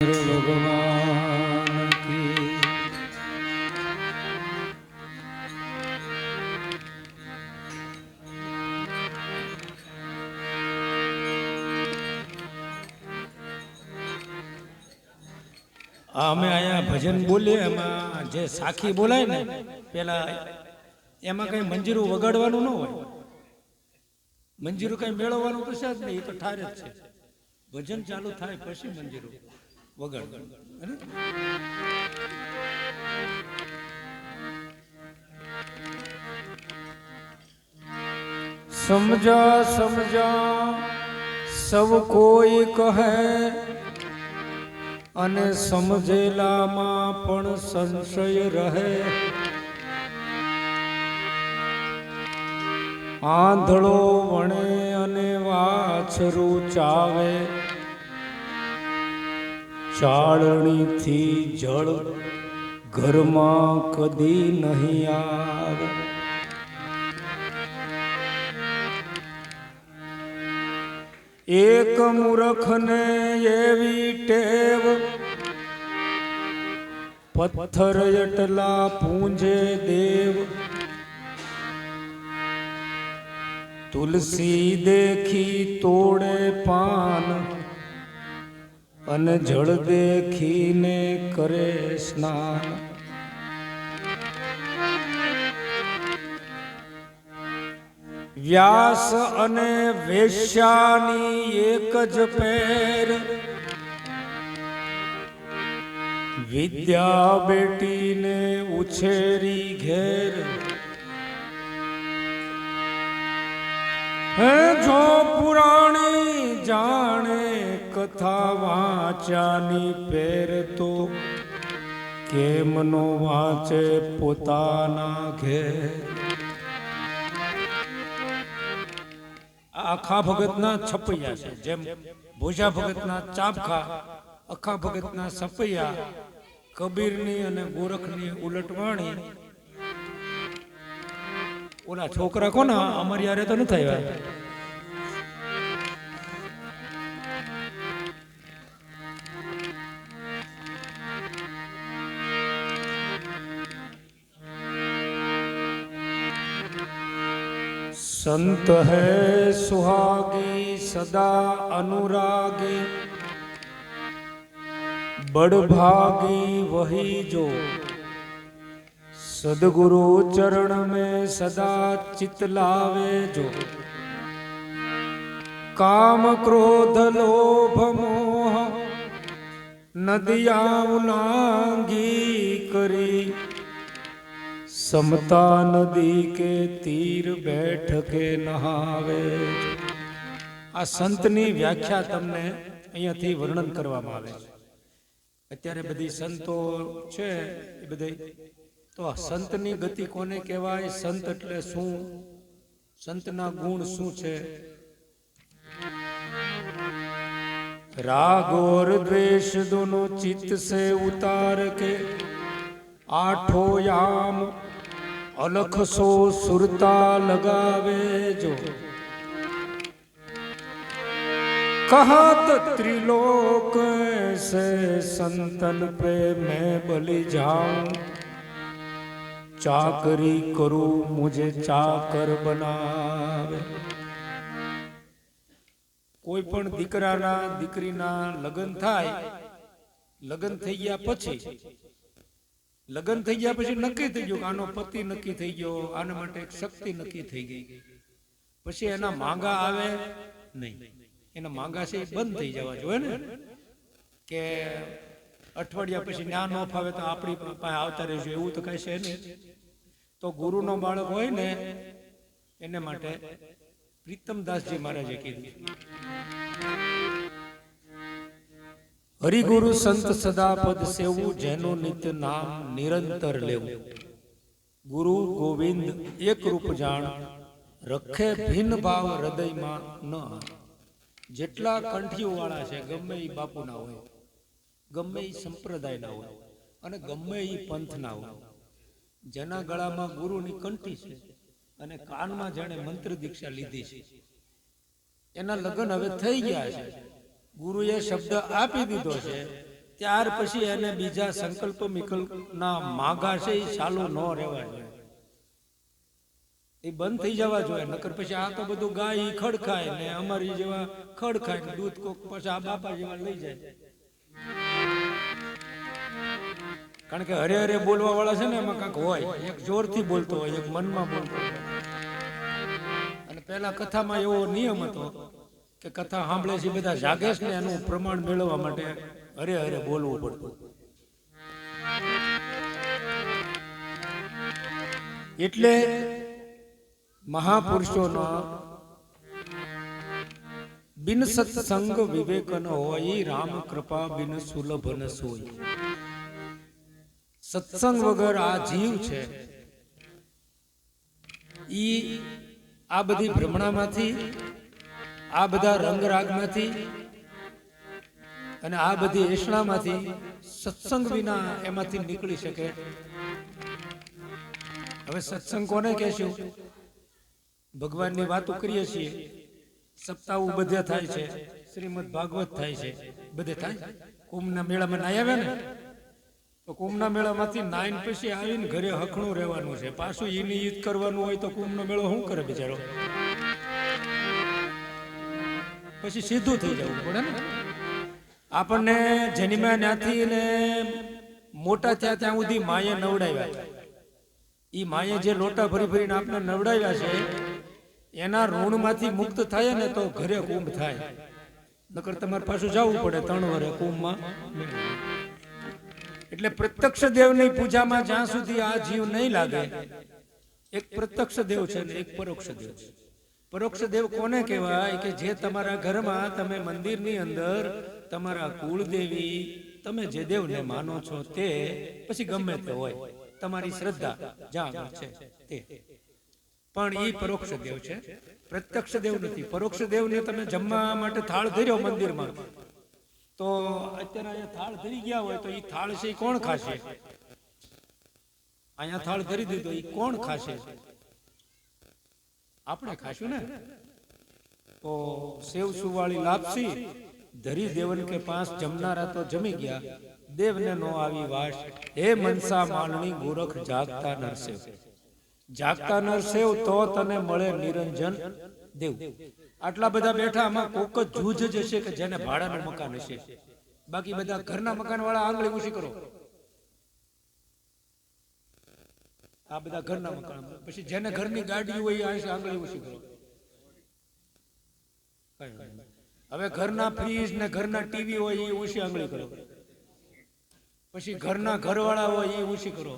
ભગવાન કી અમે આયા ભજન બોલીએ એમાં જે સાખી બોલાય ને પેલા એમાં કઈ મંજીરું વગાડવાનું ન હોય, મંજીરું કઈ મેળવવાનું તો છે જ નહીં, એ તો ઠાર જ છે. ભજન ચાલુ થાય પછી મંજીરું વગાડવાનું. સમજા સમજા સૌ કોઈ કહે અને સમજેલામાં પણ સંશય રહે. આંધળો વણે અને વાછરું ચાવે, ચાળણીથી જળ ઘરમાં કદી નહીં આવે. એક મૂર્ખને એવી ટેવ, પથ્થર એટલા પૂંજે દેવ. તુલસી દેખી તોડે પાન અને જળ દેખીને કરે સ્નાન. વ્યાસ અને વેશ્યાની એક જ પેર, વિદ્યા બેટીને ઉછેરી ઘેર. હે જો પુરાણી જાણે કથા વાંચ્યાની પેર, તો કેમ નો વાંચે પોતાના ઘેર. આખા ભગતના છપૈયા છે, જેમ ભોજા ભગતના ચાપખા, અખા ભગતના સપૈયા, કબીરની અને ગોરખની ઉલટવાણી. ઓલા છોકરા કોના અમારી યારે તો નથી આવ્યા. संत है सुहागी सदा अनुरागी, बड़भागी वही जो सदगुरु चरण में सदा चित लावे. जो काम क्रोध लोभ मोह नदियाँ उलांगी करी, समता नदी के तीर बैठ के नहावे. આ સંતની વ્યાખ્યા તમને અહીંયાથી વર્ણન કરવામાં આવે છે. અત્યારે બધી સંતો છે એ બધી, તો સંતની ગતિ કોને કહેવાય, સંત એટલે શું, સંતના ગુણ શું છે. राग और द्वेष दोनों चित्त से उतार के, आठों याम अलख सो सुरता लगावे. जो कहत त्रिलोक से संतन पे मैं बलि जाऊं, चाकरी करूं मुझे चाकर बनावे. કોઈ પણ દીકરાના દીકરીના લગ્ન થાય, લગ્ન થઈ ગયા પછી નક્કી થઈ ગયું કે આનો પતિ નક્કી થઈ ગયો, આના માટે એક શક્તિ નક્કી થઈ ગઈ. પછી એના માંગા આવે નહીં, એના માંગા છે એ બંધ થઈ જવા જોઈએ ને, કે અઠવાડિયા પછી ન્યા ન ફાવે તો આપણી પાસે આવતા રહેજો, એવું તો કઈ છે નહીં. તો ગુરુનો બાળક હોય ને એને માટે પ્રીતમદાસજી મહારાજે કીધું, હરિગુરુ સંત સદા પદ સેવું, જેનું નિત્ય નામ નિરંતર લેવું. ગુરુ ગોવિંદ એક રૂપ જાણ, રખે ભિન્ન ભાવ હૃદયમાં ન. જેટલા કંઠીઓ વાળા છે, ગમે એ બાપુના હોય, ગમે એ સંપ્રદાયના હોય અને ગમે એ પંથના હોય, જેના ગળામાં ગુરુની કંઠી છે અને કાનમાં જેણે મંત્ર દીક્ષા લીધી છે, એના લગ્ન હવે થઈ ગયા છે. ગુરુએ શબ્દ આપી દીધો છે ત્યાર પછી એને બીજા સંકલ્પ વિકલ્પના માગા છે એ ચાલુ ન રહેવા જોઈએ, એ બંધ થઈ જવા જોઈએ. નકર પછી આ તો બધું ગાય ખડખાય ને અમારી જેવા ખડખાય દૂધ કોક પછી આ બાપા જેવા લઈ જાય. કારણ કે હરે હરે બોલવા વાળા છે ને એમાં કાંક હોય, એક જોરથી બોલતો હોય, એક મનમાં બોલતો હોય. અને પેલા કથામાં એવો નિયમ હતો કે કથા સાંભળે છે બધા જાગે છે ને એનું પ્રમાણ મેળવવા માટે હરે હરે બોલવું પડતું. એટલે મહાપુરુષોનો બિન સત્સંગ વિવેક ન હોય, રામ કૃપા બિન સુલભ ન સોય. સત્સંગ વગર આ જીવ છે ઈ આ બધી ભ્રમણામાંથી, આ બધા રંગરાગમાંથી અને આ બધી એષણામાંથી સત્સંગ વિના એમાંથી નીકળી શકે. હવે સત્સંગ કોને કહેશું? ભગવાનની વાતો કરીએ છીએ, સપ્તાહ બધે થાય છે, શ્રીમદ ભાગવત થાય છે, બધે થાય. કુંભના મેળામાં નાઈ આવ્યા ને તો કુંભના મેળામાંથી નાઈન પછી આવીને ઘરે હખણું રહેવાનું છે, પાછું એની ઈદ કરવાનું હોય તો કુંભનો મેળો શું કરે બિચારો? પછી સીધું થઈ જવું પડે ને. આપણને જન્મ્યા ત્યાંથી ને મોટા થયા ત્યાં સુધી માએ નવડાવ્યા. ઈ માએ જે લોટા ભરી ભરીને આપણે નવડાવ્યા છે એના ઋણમાંથી મુક્ત થાય ને તો ઘરે કુંભ થાય. નકર તમારે પાછું જવું પડે 3 વર્ષે કુંભમાં. એટલે પ્રત્યક્ષ દેવની પૂજામાં જ્યાં સુધી આ જીવ નહીં લાગે, એક પ્રત્યક્ષ દેવ છે ને એક પરોક્ષ દેવ છે. પરોક્ષ દેવ કોને કહેવાય? કે જે તમારા ઘરમાં તમે મંદિરની અંદર તમારા કુળદેવી, તમે જે દેવને માનો છો તે, પછી ગમે તે હોય તમારી શ્રદ્ધા જ્યાં છે તે, પણ એ પરોક્ષ દેવ છે, પ્રત્યક્ષ દેવ નથી. પરોક્ષ દેવને તમે જમવા માટે થાળ ધર્યો મંદિરમાં, તો અત્યારે અહીંયા થાળ ધરી ગયા હોય તો એ થાળ છે એ કોણ ખાશે? અહીંયા થાળ ધરી દીધો, એ કોણ ખાશે? આપણે ખાશું ને. તો સેવ સુવાળી લાપસી ધરી દેવન કે પાસ જમનારા તો જમી ગયા, દેવને નો આવી વાસ. હે મનસા માનણી ગોરખ જાગતા નરસેવ. જાગતા નરસેવ તો તને મળે નિરંજન દેવ. આટલા બધા બેઠા, આમાં કોક જ જૂજ જ હશે કે જેને ભાડાનું મકાન હશે. બાકી બધા ઘરના મકાન વાળા આંગળી ઊંચી કરો. આ બધા ઘરના મકાન. પછી જેને ઘરની ગાડી હોય એ આંગળી ઊંચી કરો. હવે ઘરના ફ્રીજ ને ઘરના ટીવી હોય એ ઊંચી આંગળી કરો. પછી ઘરના ઘરવાળા હોય એ ઊંચી કરો.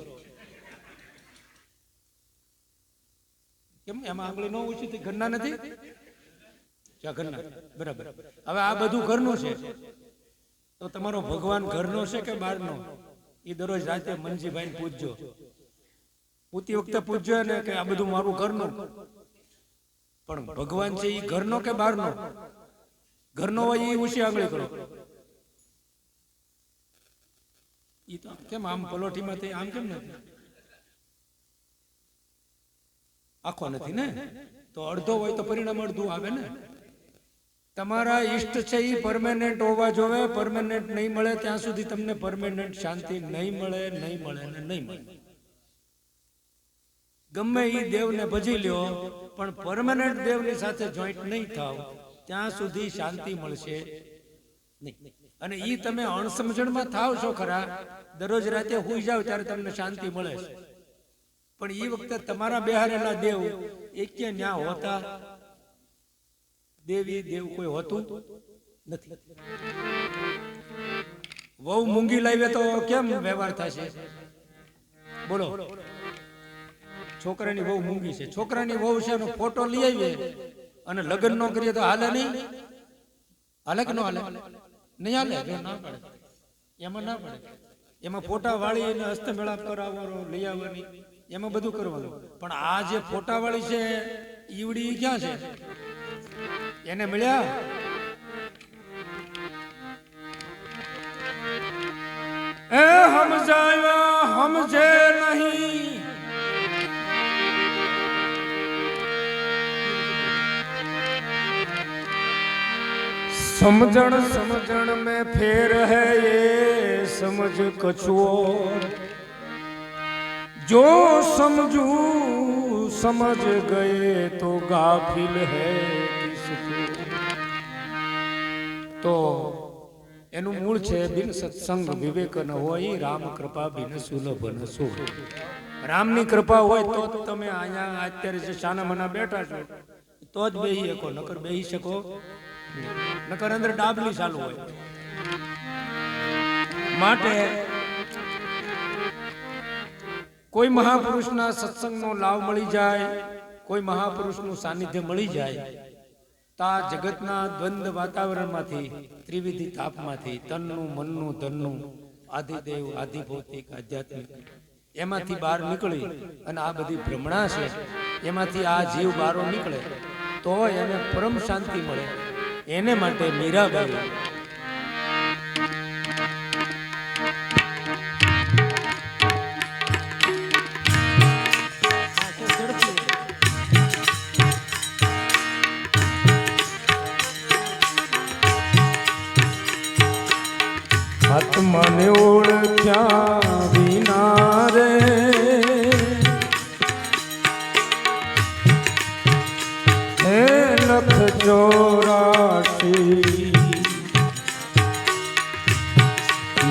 કેમ એમાં આંગળી નો ઊંચી થઈ? ઘરના નથી? ઘરના, બરાબર. હવે આ બધું ઘરનું છે તો તમારો ભગવાન ઘરનો છે કે બહારનો? એ દરરોજ રાતે મનજીભાઈ પૂછજો, પૂતી વખતે પૂછજો ને કે આ બધું મારું ઘરનું. પણ ભગવાન છે એ ઘરનો કે બહારનો? ઘરનો હોય એ ઊંચી આંગળી કરો. ઈ તો કેમ આમ પલોઠીમાંથી આમ કેમ નથી? આખો નથી ને, તો અડધો હોય તો પરિણામ અડધું આવે ને. તમારા ઈષ્ટ છે એ પરમેનન્ટ હોવા જોવે. પરમેનન્ટ નહીં મળે ત્યાં સુધી તમને પરમેનન્ટ શાંતિ નહીં મળે, નહીં મળે ને નહીં મળે. ગમે એ દેવને ભજી લ્યો પણ પરમેનન્ટ દેવની સાથે જોઈન્ટ નહીં થાવ ત્યાં સુધી શાંતિ મળશે નહીં. અને ઈ તમે અણસમજણમાં થાવ છો ખરા, દરરોજ રાતે હુઈ જાવ ત્યારે તમને શાંતિ મળે છે, પણ એ વખતે તમારા બેહારેલા દેવ એક ન્યા હોતા? દેવી દેવ કોઈ હોતું નથી. વહુ મૂંગી લાવે તો કેમ વ્યવહાર થશે? બોલો. છોકરાની વહુ મૂંગી છે, છોકરાની વહુ છે એનો ફોટો લઈ આવીએ અને લગ્ન ન કરીએ તો હાલે નહીં? હાલે કે ન હાલે? નહીં હાલે. જો ના પડે એમાં, ના પડે એમાં ફોટા વાળી હસ્તમેળાપ કરાવવાનો, લઈ આવવાની, એમાં બધું કરવાનું. પણ આ જે ફોટા વાળી છે ઈવડી ક્યાં છે? એને મળ્યા? એ સમજાયા સમજે નહીં, સમજણ સમજણ में फेर है ये સમજ કછુઓ, જો સમજू સમજ ગયે તો ગાફિલ હૈ કિસકો। તો એનું મૂળ છે બિન સત્સંગ વિવેક ન હોય રામ કૃપા બિન સુલભ ન સુ। રામની કૃપા હોય તો જ તમે અહીંયા અત્યારે જે શાના મના બેઠા છો તો જ બેહી શકો, નકર બેહી શકો નકર અંદર ડાબલી ચાલુ હોય। માટે કોઈ મહાપુરુષના સત્સંગનો લાભ મળી જાય, કોઈ મહાપુરુષનું સાનિધ્ય મળી જાય તો આ જગતના દ્વંદ્વ વાતાવરણમાંથી, ત્રિવિધિ તાપમાંથી, તનનું મનનું ધનનું, આધિદેવ આધિભૌતિક આધ્યાત્મિક એમાંથી બહાર નીકળી અને આ બધી ભ્રમણા છે એમાંથી આ જીવ બહાર નીકળે તો એને પરમ શાંતિ મળે। એને માટે મીરાબાઈ આત્માને ઓળખ્યા વિના રે હે લખ 84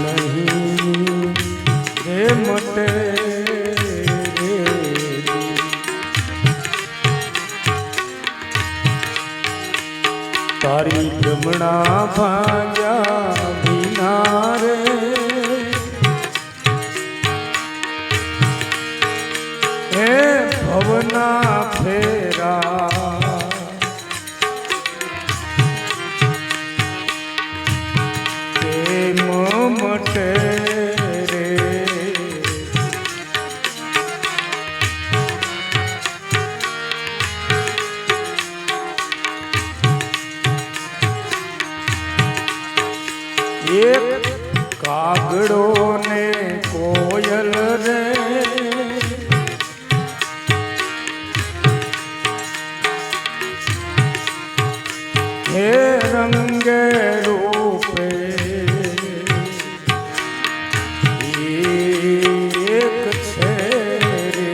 નહીં હે મટે તારી ભ્રમણા ભાગ્યા વિના રે હે ભવના ફેરા કેમ મટે રે। એક કાગડો ને કોયલ રે હે રંગે રૂપે એક છે રે।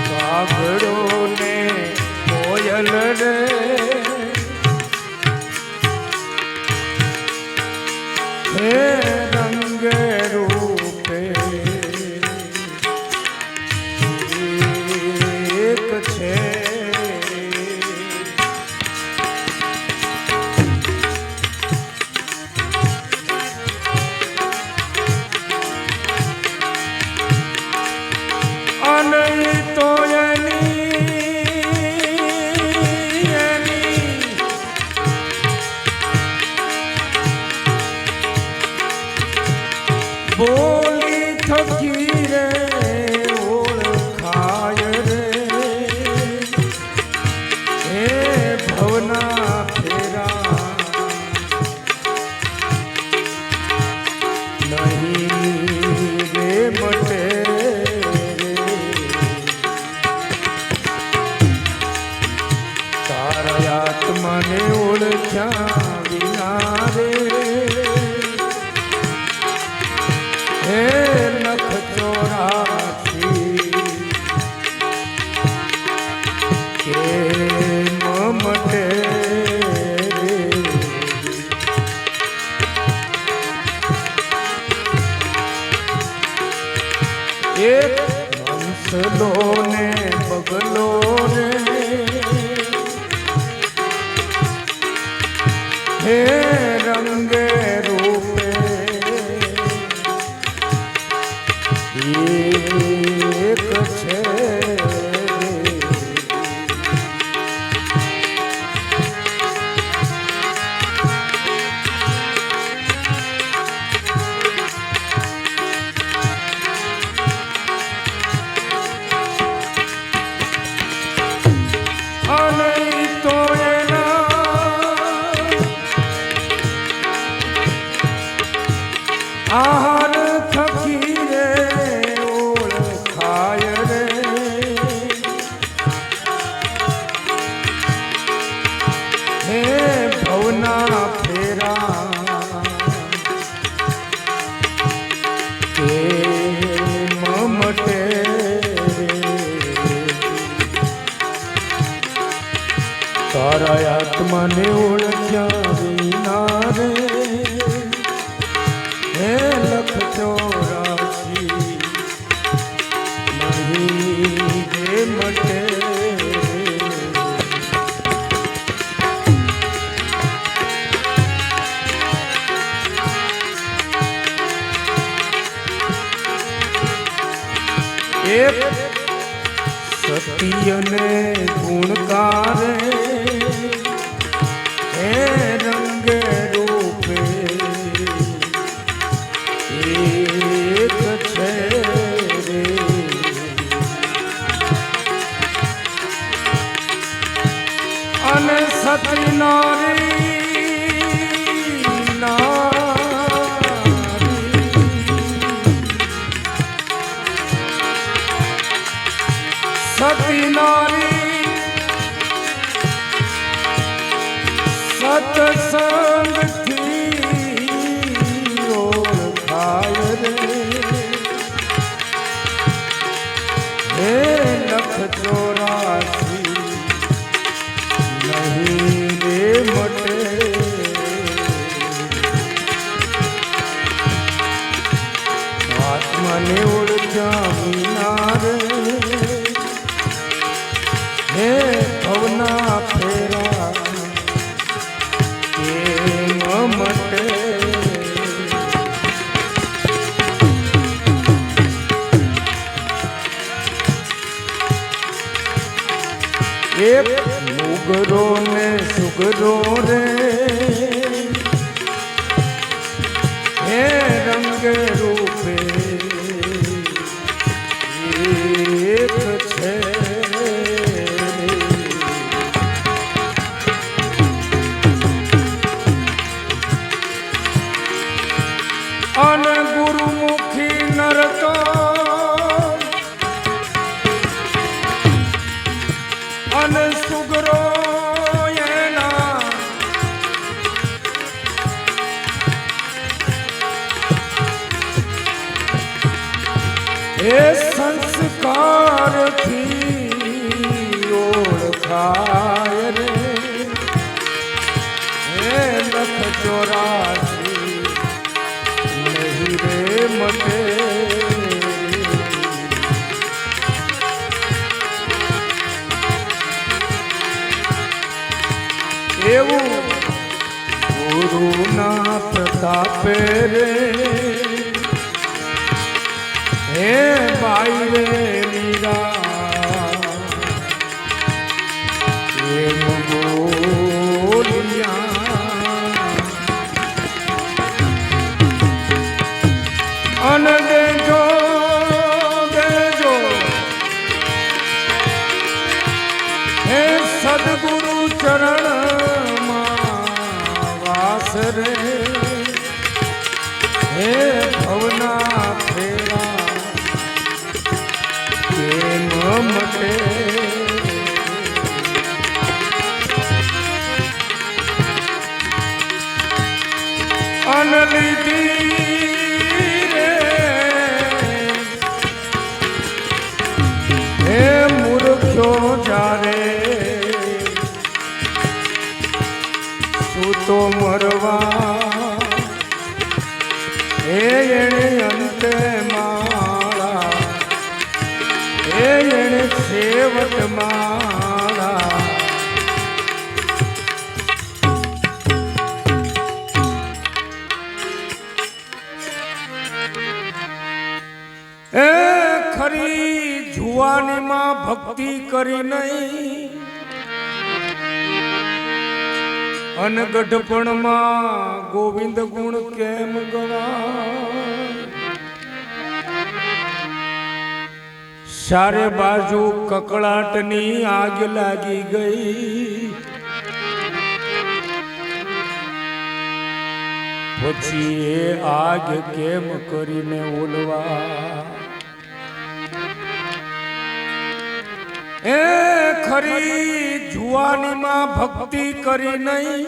કાગડો ને કોયલ રે હે રંગે રૂપે એક છે। અને તો બોલી થકી રે ઓળખાય રે હે ભવના ફેરા નહીં રે મટે રે। તારા આત્માને ઓળખ્યા વિના રે હે લખ 84 કેમ મટે રે। એક હંસલો ને બગલો રે હે રંગે રૂપે એક છે। આહાર થકી રે ઓળખાય રે હે ભવના ફેરા મને ઓળખ્યા વિના રે હે લખ 84 નહીં રે મટે એક સત્ય ને ગુણકારે હે રંગ રૂપે એક છે રે અને સતી નારી સતી નારી સત્સંગથી ઓળખાય રે હે લખ 84 નહીં રે મટે આત્માને ઓળખ્યા વિના રે હે ભવના ફેરા કેમ મટે એક મુગરો ને સુગરો રે હે રંગ રૂપે એક છે અને ગુરુમુખી નરતો અને સુગરો એના એ સંસ્કારથી ઓળખાય રે હે લખ 84 નહીં રે મટે એવું ગુરુના પ્રતાપે રે હે બાઈ રે મીરા એમ બોલિયા અને દેજો દેજો હે સદગુરુ ચરણ વાસ રે હે ભવના ફેરા કેમ મટે અનલીધી રે હે મૂર્ખ્યો જારે સૂતો મરવા હે એણે અંતે માળા હે એણે સેવટ માળા એ ખરી જુવાનીમાં ભક્તિ કરી નહીં અનગઢપણમાં ગોવિંદ ગુણ કેમ ગવાય ચારે બાજુ કકળાટની આગ લાગી ગઈ પછી એ આગ કેમ કરીને ઓલવા એ ખરી જુવાનીમાં ભક્તિ કરી નહીં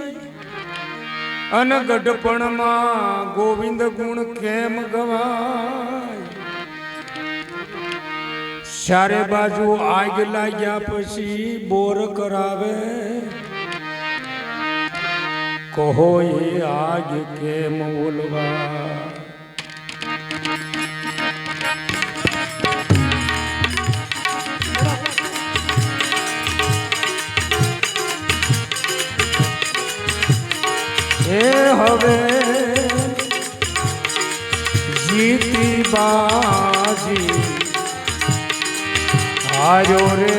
અનગઢપણમાં ગોવિંદ ગુણ કેમ ગવાય ચારે બાજુ આગ લાગ્યા પછી બોર કરાવે કહો એ આગ કેમ ઓલવા. એ હવે જીતી બાજી હાર્યો રે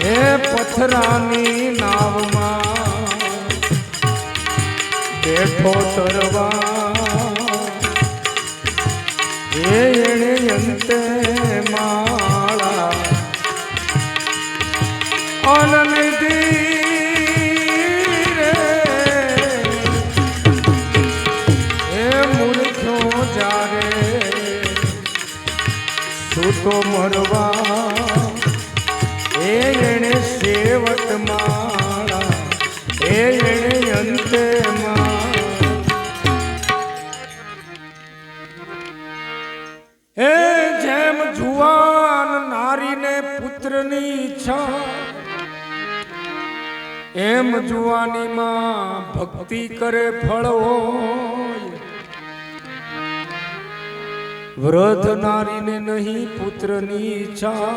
એ પથરાની નાવમાં બેઠો તરવા એણે અંતે માળા અનનિધિ તો મરવા એણે સેવટ માળા એણે અંતે એ જેમ જુવાન નારીને પુત્રની ઈચ્છા એમ જુવાનીમાં ભક્તિ કરે ફળ હોય. વૃદ્ધ નારીને નહીં પુત્રની ઈચ્છા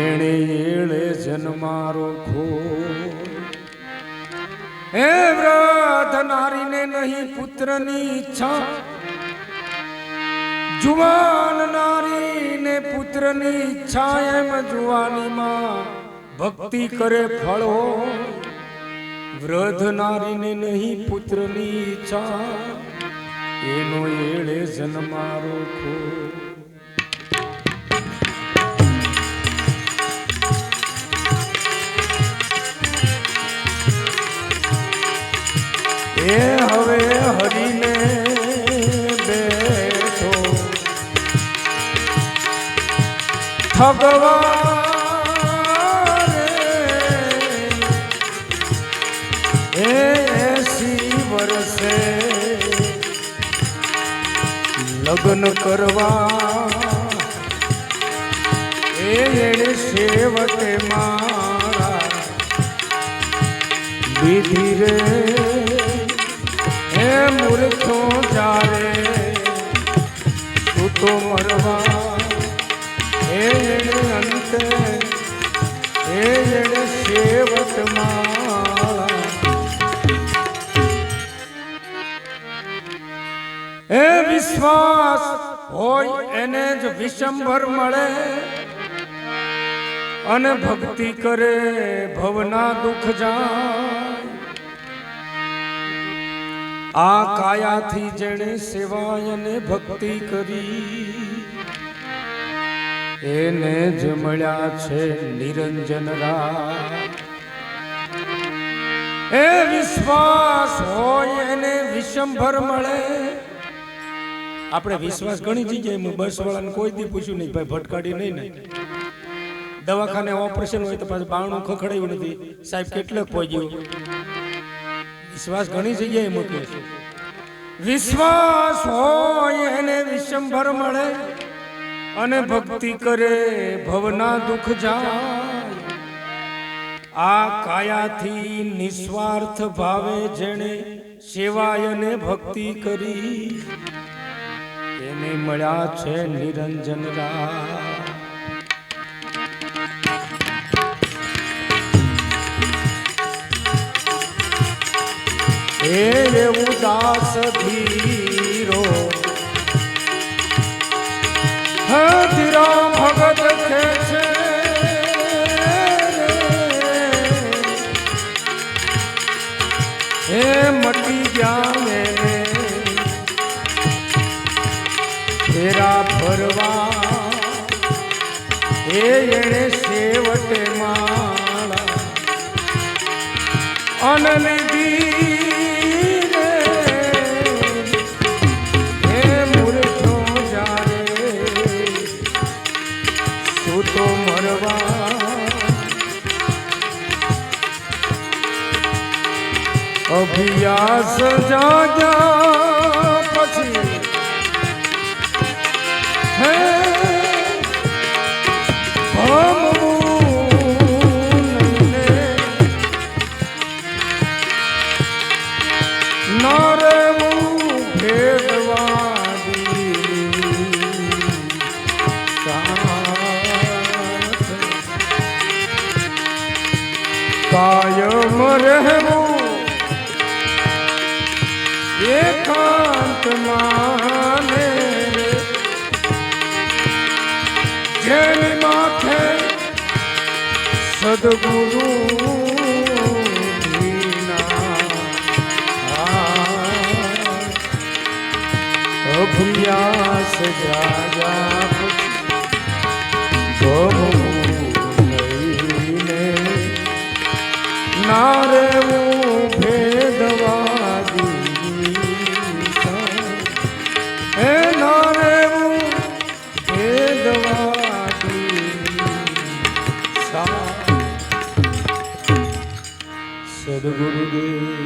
એણે એળે જન્મારો ખો. હે વૃદ્ધ નારીને નહીં પુત્રની ઈચ્છા જુવાન નારીને પુત્રની ઈચ્છા એમ જુવાનીમાં ભક્તિ કરે ફળ હોય. વૃદ્ધ નારીને નહીં પુત્રની ઈચ્છા એનો એળે જન્મારો ખો. એ હવે હરીને બેઠો થગવા એ 80 વર્ષે લગ્ન કરવા એણે સેવટે માળા લીધી રે હે મૂર્ખો જારે તું તો મરવા એણે અંતે એણે સેવટ માળા એ વિશ્વાસ હોય એને જ વિશંભર મળે અને ભક્તિ કરે ભવના દુઃખ જાય. આ કાયાથી જેણે સેવાય અને ભક્તિ કરી એને જ મળ્યા છે નિરંજન રા. એ વિશ્વાસ હોય એને વિશંભર મળે. આપણે વિશ્વાસ ઘણી જગ્યાએ બસ વાળાને કોઈ દી પૂછ્યું નહીં ભાઈ ભટકાડી નહીં ને. દવાખાને ઓપરેશન હોય તો પાછું બાણું ખખડાયું નથી સાહેબ કેટલાક પહોંચ્યું. વિશ્વાસ ઘણી જગ્યાએ મૂકે છે. વિશ્વાસ હોય એને વિશંભર મળે અને ભક્તિ કરે ભવના દુઃખ જાય. આ કાયાથી નિસ્વાર્થ ભાવે જેણે સેવાય અને ભક્તિ કરી એને મળ્યા છે નિરંજન રા. એવું દાસ ધીરો ધીરા ભગત કે છે એ મટી ગયા એને ફેરા ફરવા એણે સેવટે માળા અનનિધિ તો મરવા અભ્યાસ જાગ્યા પછી હે ભમવું એમ રહેવું એકાંતમાં ને જેની માથે સદગુરુ અભ્યાસ જાજા લઈને ના રેવું ભેદવાદી હે ના રેવું ભેદવાદી સદગુરુદેવ